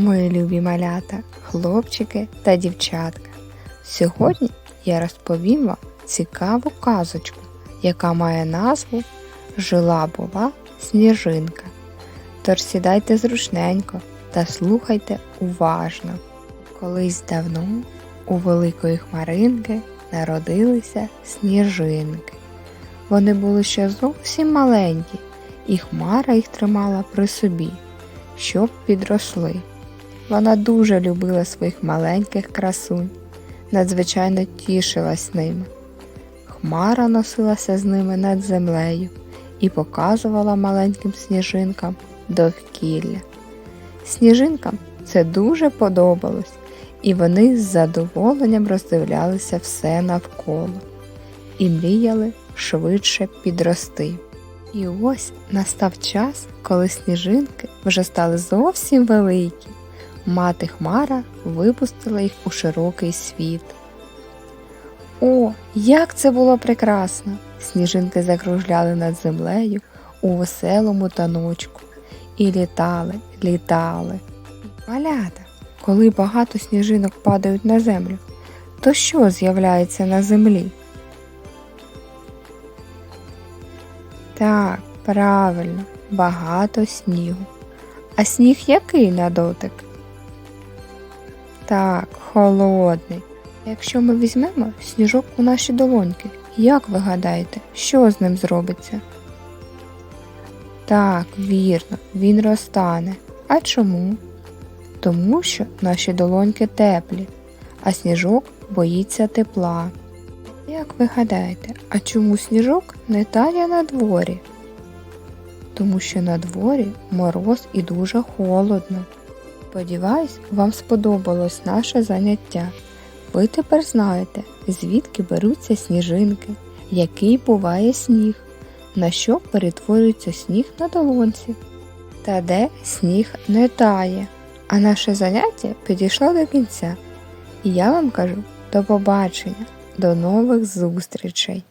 Мої любі малята, хлопчики та дівчатка. Сьогодні я розповім вам цікаву казочку, яка має назву «Жила-була сніжинка». Тож сідайте зручненько та слухайте уважно. Колись давно у великої хмаринки народилися сніжинки. Вони були ще зовсім маленькі, і хмара їх тримала при собі, щоб підросли. Вона дуже любила своїх маленьких красунь, надзвичайно тішилась ними. Хмара носилася з ними над землею і показувала маленьким сніжинкам довкілля. Сніжинкам це дуже подобалось, і вони з задоволенням роздивлялися все навколо і мріяли швидше підрости. І ось настав час, коли сніжинки вже стали зовсім великі. Мати Хмара випустила їх у широкий світ. О, як це було прекрасно! Сніжинки закружляли над землею у веселому таночку. І літали. Малята, коли багато сніжинок падають на землю, то що з'являється на землі? Так, правильно, багато снігу. А сніг який на дотик? Так, холодний. Якщо ми візьмемо сніжок у наші долоньки, як ви гадаєте, що з ним зробиться? Так, вірно, він розтане. А чому? Тому що наші долоньки теплі, а сніжок боїться тепла. Як ви гадаєте, а чому сніжок не тає на дворі? Тому що на дворі мороз і дуже холодно. Сподіваюсь, вам сподобалось наше заняття. Ви тепер знаєте, звідки беруться сніжинки, який буває сніг, на що перетворюється сніг на долонці, та де сніг не тає. А наше заняття підійшло до кінця. І я вам кажу до побачення, до нових зустрічей!